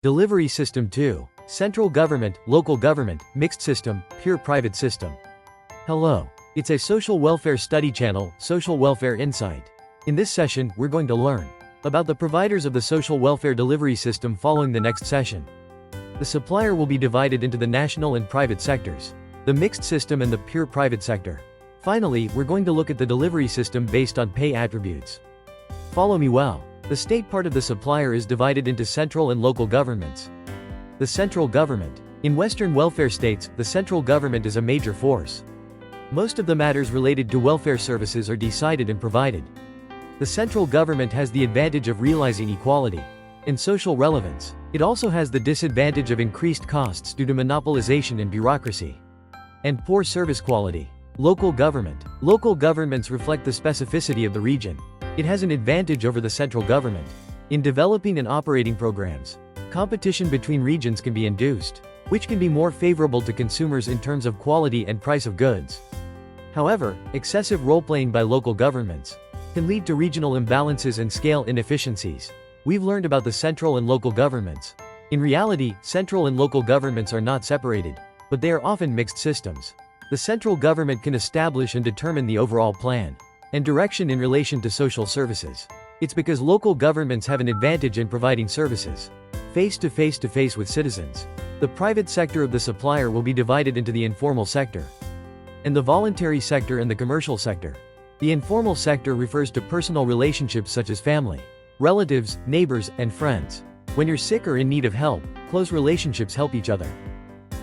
Delivery system 2. Central government, local government, mixed system, pure private system. Hello. It's a social welfare study channel, Social Welfare Insight. In this session, we're going to learn about the providers of the social welfare delivery system following the next session. The supplier will be divided into the national and private sectors, the mixed system and the pure private sector. Finally, we're going to look at the delivery system based on pay attributes. Follow me well. The state part of the supplier is divided into central and local governments. The central government. In Western welfare states, the central government is a major force. Most of the matters related to welfare services are decided and provided. The central government has the advantage of realizing equality and social relevance. It also has the disadvantage of increased costs due to monopolization and bureaucracy, and poor service quality. Local government. Local governments reflect the specificity of the region. It has an advantage over the central government. In developing and operating programs, competition between regions can be induced, which can be more favorable to consumers in terms of quality and price of goods. However, excessive role-playing by local governments can lead to regional imbalances and scale inefficiencies. We've learned about the central and local governments. In reality, central and local governments are not separated, but they are often mixed systems. The central government can establish and determine the overall plan and direction in relation to social services. It's because local governments have an advantage in providing services face-to-face with citizens. The private sector of the supplier will be divided into the informal sector and the voluntary sector and the commercial sector. The informal sector refers to personal relationships such as family, relatives, neighbors, and friends. When you're sick or in need of help, close relationships help each other.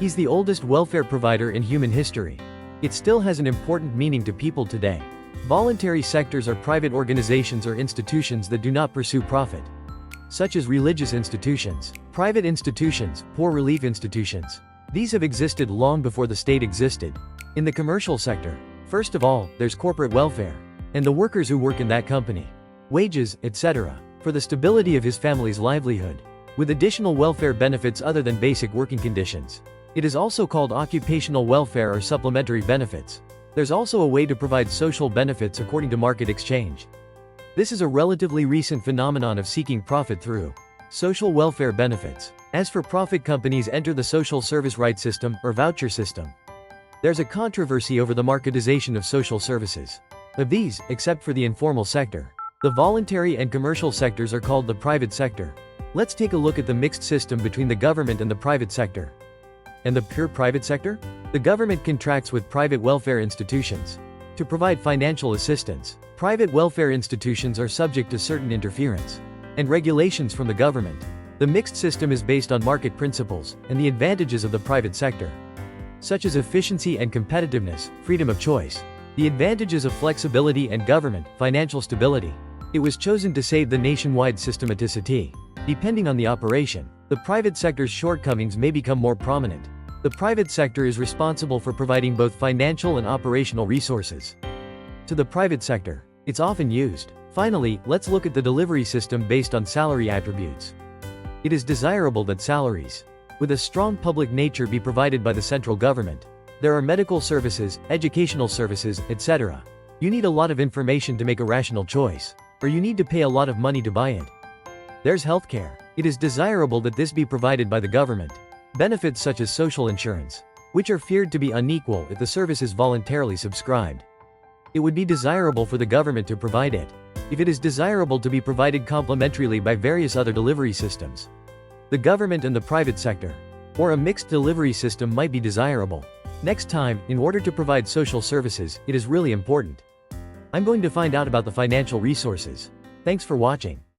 He's the oldest welfare provider in human history. It still has an important meaning to people today. Voluntary sectors are private organizations or institutions that do not pursue profit, such as religious institutions, private institutions, poor relief institutions. These have existed long before the state existed. In the commercial sector, first of all, there's corporate welfare, and the workers who work in that company, wages, etc., for the stability of his family's livelihood, with additional welfare benefits other than basic working conditions. It is also called occupational welfare or supplementary benefits. There's also a way to provide social benefits according to market exchange. This is a relatively recent phenomenon of seeking profit through social welfare benefits. As for profit companies enter the social service right system, or voucher system. There's a controversy over the marketization of social services. Of these, except for the informal sector, the voluntary and commercial sectors are called the private sector. Let's take a look at the mixed system between the government and the private sector. And the pure private sector? The government contracts with private welfare institutions to provide financial assistance. Private welfare institutions are subject to certain interference and regulations from the government. The mixed system is based on market principles and the advantages of the private sector, such as efficiency and competitiveness, freedom of choice, the advantages of flexibility and government, financial stability. It was chosen to save the nationwide systematicity. Depending on the operation, the private sector's shortcomings may become more prominent. The private sector is responsible for providing both financial and operational resources to the private sector. It's often used. Finally, let's look at the delivery system based on salary attributes. It is desirable that salaries with a strong public nature be provided by the central government. There are medical services, educational services, etc. You need a lot of information to make a rational choice, or you need to pay a lot of money to buy it. There's healthcare. It is desirable that this be provided by the government. Benefits such as social insurance, which are feared to be unequal if the service is voluntarily subscribed. It would be desirable for the government to provide it, if it is desirable to be provided complementarily by various other delivery systems. The government and the private sector, or a mixed delivery system might be desirable. Next time, in order to provide social services, it is really important. I'm going to find out about the financial resources. Thanks for watching.